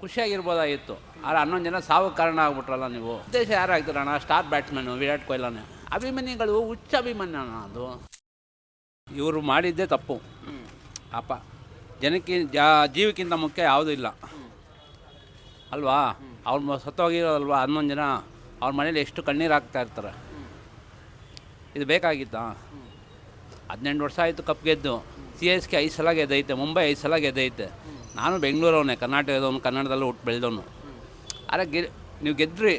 ಖುಷಿಯಾಗಿರ್ಬೋದಾಗಿತ್ತು. ಆದರೆ 11 ಜನ ಸಾವು ಕಾರಣ ಆಗ್ಬಿಟ್ರಲ್ಲ ನೀವು. ಉದ್ದೇಶ ಯಾರಾಗ್ತೀರಣ್ಣ? Star batsman Virat ಕೊಹ್ಲಿನೇ. ಅಭಿಮಾನಿಗಳು ಹುಚ್ಚ ಅಭಿಮಾನ ಅದು. ಇವರು ಮಾಡಿದ್ದೇ ತಪ್ಪು. ಅಪ್ಪ ಜನಕ್ಕೆ ಜೀವಕ್ಕಿಂತ ಮುಖ್ಯ ಯಾವುದೂ ಇಲ್ಲ ಅಲ್ವಾ? ಅವ್ರು ಸತ್ತೋಗಿರೋದಲ್ವಾ 11 ಜನ. ಅವ್ರ ಮನೇಲಿ ಎಷ್ಟು ಕಣ್ಣೀರು ಹಾಕ್ತಾ ಇರ್ತಾರೆ. ಇದು ಬೇಕಾಗಿತ್ತಾ? 18 ವರ್ಷ ಆಯಿತು ಕಪ್ ಗೆದ್ದು. CSK 5 ಸಲ ಗೆದ್ದೈತೆ, ಮುಂಬೈ 5 ಸಲ ಗೆದ್ದೈತೆ. ನಾನು ಬೆಂಗಳೂರವನೇ, ಕರ್ನಾಟಕದವನು, ಕನ್ನಡದಲ್ಲೂ ಹುಟ್ಟು ಬೆಳೆದವನು. ಆದರೆ ನೀವು ಗೆದ್ರಿ,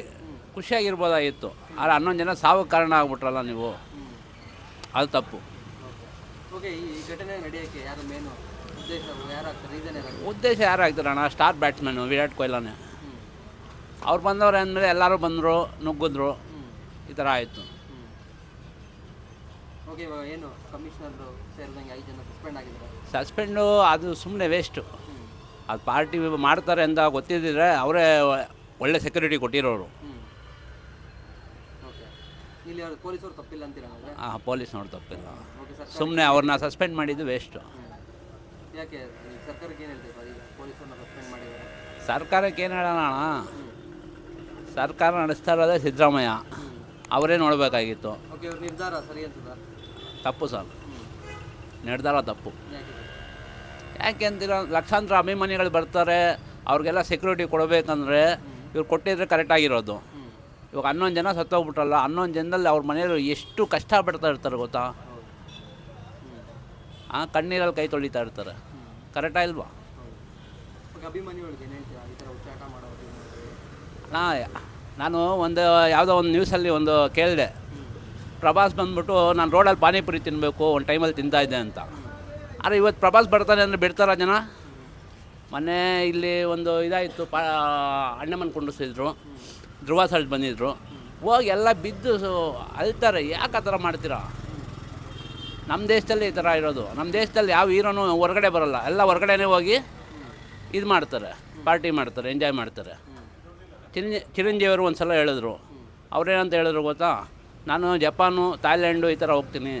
ಖುಷಿಯಾಗಿರ್ಬೋದಾಗಿತ್ತು. ಆದರೆ 11 ಜನ ಸಾವು ಕಾರಣ ಆಗ್ಬಿಟ್ರಲ್ಲ ನೀವು. ಅದು ತಪ್ಪು. ಉದ್ದೇಶ ಯಾರಾಗ್ತಾರಣ್ಣ? Star batsman Virat ಕೊಹ್ಲಿನೇ. ಅವ್ರು ಬಂದವ್ರೆ ಅಂದರೆ ಎಲ್ಲರೂ ಬಂದರು, ನುಗ್ಗಿದ್ರು, ಈ ಥರ ಆಯಿತು. ಸಸ್ಪೆಂಡು ಅದು ಸುಮ್ಮನೆ ವೇಸ್ಟು. ಅದು ಪಾರ್ಟಿ ಮಾಡ್ತಾರೆ ಅಂತ ಗೊತ್ತಿದ್ದರೆ ಅವರೇ ಒಳ್ಳೆ ಸೆಕ್ಯೂರಿಟಿ ಕೊಟ್ಟಿರೋರು. ಹಾಂ, ಪೊಲೀಸ್ನವ್ರು ತಪ್ಪಿಲ್ಲ. ಸುಮ್ಮನೆ ಅವ್ರನ್ನ ಸಸ್ಪೆಂಡ್ ಮಾಡಿದ್ದು ವೇಸ್ಟು. ಸರ್ಕಾರಕ್ಕೆ ಏನು ಹೇಳೋಣ ಅಣ್ಣ? ಸರ್ಕಾರ ನಡೆಸ್ತಾ ಇರೋದೇ ಸಿದ್ದರಾಮಯ್ಯ. ಅವರೇ ನೋಡಬೇಕಾಗಿತ್ತು. ತಪ್ಪು ಸರ್, ನಿರ್ಧಾರ ತಪ್ಪು. ಯಾಕೆ ಅಂತೀರ? ಲಕ್ಷಾಂತರ ಅಭಿಮಾನಿಗಳು ಬರ್ತಾರೆ, ಅವ್ರಿಗೆಲ್ಲ ಸೆಕ್ಯೂರಿಟಿ ಕೊಡಬೇಕಂದ್ರೆ ಇವ್ರು ಕೊಟ್ಟಿದ್ರೆ ಕರೆಕ್ಟಾಗಿರೋದು. ಇವಾಗ 11 ಜನ ಸತ್ತೋಗ್ಬಿಟ್ರಲ್ಲ, 11 ಜನದಲ್ಲಿ ಅವ್ರ ಮನೆಯವರು ಎಷ್ಟು ಕಷ್ಟಪಡ್ತಾ ಇರ್ತಾರೆ ಗೊತ್ತಾ? ಕಣ್ಣೀರಲ್ಲಿ ಕೈ ತೊಳಿತಾ ಇರ್ತಾರೆ. ಕರೆಕ್ಟಾ ಇಲ್ವಾ? ನಾನು ಯಾವುದೋ ಒಂದು ನ್ಯೂಸಲ್ಲಿ ಕೇಳಿದೆ. ಪ್ರಭಾಸ್ ಬಂದ್ಬಿಟ್ಟು ನಾನು ರೋಡಲ್ಲಿ ಪಾನಿಪುರಿ ತಿನ್ನಬೇಕು, ಒಂದು ಟೈಮಲ್ಲಿ ತಿಂತಾಯಿದ್ದೆ ಅಂತ. ಆದರೆ ಇವತ್ತು ಪ್ರಭಾಸ್ ಬರ್ತಾನೆ ಅಂದರೆ ಬಿಡ್ತಾರ ಜನ? ಮೊನ್ನೆ ಇಲ್ಲಿ ಇದಾಯಿತು, ಅಣ್ಣಮ್ಮನ ಕುಂಡಿಸಿದ್ರು, ಧ್ರುವ ಸರ್ಜ್ ಬಂದಿದ್ದರು. ಹೋಗಿ ಎಲ್ಲ ಬಿದ್ದು ಅಳ್ತಾರೆ. ಯಾಕೆ ಆ ಥರ ಮಾಡ್ತೀರಾ? ನಮ್ಮ ದೇಶದಲ್ಲಿ ಈ ಥರ ಇರೋದು. ನಮ್ಮ ದೇಶದಲ್ಲಿ ಯಾವ ಹೀರೋನು ಹೊರಗಡೆ ಬರೋಲ್ಲ, ಎಲ್ಲ ಹೊರಗಡೆನೇ ಹೋಗಿ ಇದು ಮಾಡ್ತಾರೆ, ಪಾರ್ಟಿ ಮಾಡ್ತಾರೆ, ಎಂಜಾಯ್ ಮಾಡ್ತಾರೆ. ಚಿರಂಜೀವಿಯವರು ಒಂದು ಸಲ ಹೇಳಿದ್ರು. ಅವ್ರೇನಂತ ಹೇಳಿದ್ರು ಗೊತ್ತಾ? ನಾನು ಜಪಾನು, ಥಾಯ್ಲ್ಯಾಂಡು ಈ ಥರ ಹೋಗ್ತೀನಿ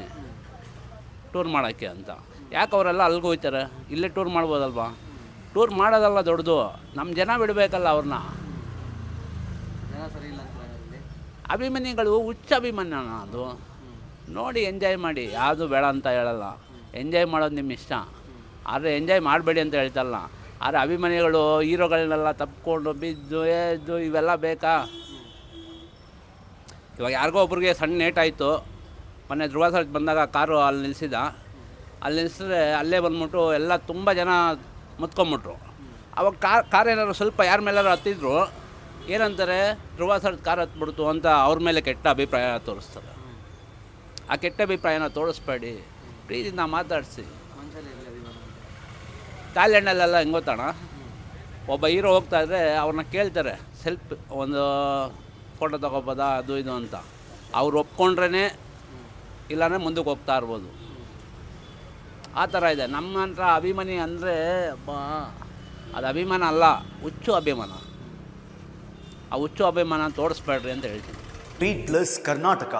ಟೂರ್ ಮಾಡೋಕ್ಕೆ ಅಂತ. ಯಾಕೆ ಅವರೆಲ್ಲ ಅಲ್ಲಿಗೆ ಹೋಗ್ತಾರೆ? ಇಲ್ಲೇ ಟೂರ್ ಮಾಡ್ಬೋದಲ್ವಾ? ಟೂರ್ ಮಾಡೋದಲ್ಲ ದೊಡ್ಡದು, ನಮ್ಮ ಜನ ಬಿಡಬೇಕಲ್ಲ ಅವ್ರನ್ನ. ಅಭಿಮಾನಿಗಳು ಹುಚ್ಚ ಅಭಿಮಾನ ಅದು. ನೋಡಿ ಎಂಜಾಯ್ ಮಾಡಿ, ಯಾವುದು ಬೇಡ ಅಂತ ಹೇಳಲ್ಲ. ಎಂಜಾಯ್ ಮಾಡೋದು ನಿಮ್ಮ ಇಷ್ಟ, ಆದರೆ ಎಂಜಾಯ್ ಮಾಡಬೇಡಿ ಅಂತ ಹೇಳ್ತಲ್ಲ. ಆದರೆ ಅಭಿಮಾನಿಗಳು ಹೀರೋಗಳನ್ನೆಲ್ಲ ತಪ್ಪಿಕೊಂಡು ಬಿದ್ದು ಎದ್ದು ಇವೆಲ್ಲ ಬೇಕಾ? ಇವಾಗ ಯಾರಿಗೋ ಒಬ್ರಿಗೆ ಸಣ್ಣ ಏಟಾಯಿತು. ಮೊನ್ನೆ ಧ್ರುವ ಸರ್ಜ್ ಬಂದಾಗ ಕಾರು ಅಲ್ಲಿ ನಿಲ್ಲಿಸಿದ. ಅಲ್ಲಿ ನಿಲ್ಲಿಸಿದ್ರೆ ಅಲ್ಲೇ ಬಂದ್ಬಿಟ್ಟು ಎಲ್ಲ ತುಂಬ ಜನ ಮುತ್ಕೊಂಬಿಟ್ರು. ಅವಾಗ ಕಾರ್ ಏನಾದ್ರು ಸ್ವಲ್ಪ ಯಾರ ಮೇಲಾದ್ರು ಹತ್ತಿದ್ರು ಏನಂತಾರೆ? ಧ್ರುವ ಸರ್ಜ್ ಕಾರ್ ಹತ್ಬಿಡ್ತು ಅಂತ ಅವ್ರ ಮೇಲೆ ಕೆಟ್ಟ ಅಭಿಪ್ರಾಯ ತೋರಿಸ್ತಾರೆ. ಆ ಕೆಟ್ಟ ಅಭಿಪ್ರಾಯನ ತೋರಿಸ್ಬೇಡಿ, ಪ್ರೀತಿಯಿಂದ ಮಾತಾಡಿಸಿ. ಥಾಯ್ಲ್ಯಾಂಡಲ್ಲೆಲ್ಲ ಹೆಂಗೆ ಗೊತ್ತಣ್ಣ? ಒಬ್ಬ ಹೀರೋ ಹೋಗ್ತಾಯಿದ್ರೆ ಅವ್ರನ್ನ ಕೇಳ್ತಾರೆ, ಸೆಲ್ಫ್ ಒಂದು ಫೋಟೋ ತೊಗೋಬೋದಾ ಅದು ಇದು ಅಂತ. ಅವ್ರು ಒಪ್ಕೊಂಡ್ರೇ, ಇಲ್ಲಾಂದರೆ ಮುಂದಕ್ಕೆ ಹೋಗ್ತಾ ಇರ್ಬೋದು. ಆ ಥರ ಇದೆ. ನಮ್ಮ ಹತ್ರ ಅಭಿಮಾನಿ ಅಂದರೆ ಅದು ಅಭಿಮಾನ ಅಲ್ಲ, ಹುಚ್ಚು ಅಭಿಮಾನ. ಆ ಹುಚ್ಚು ಅಭಿಮಾನ ತೋರಿಸ್ಬೇಡ್ರಿ ಅಂತ ಹೇಳ್ತೀನಿ. ಬೀಟ್ಲೆಸ್ ಕರ್ನಾಟಕ.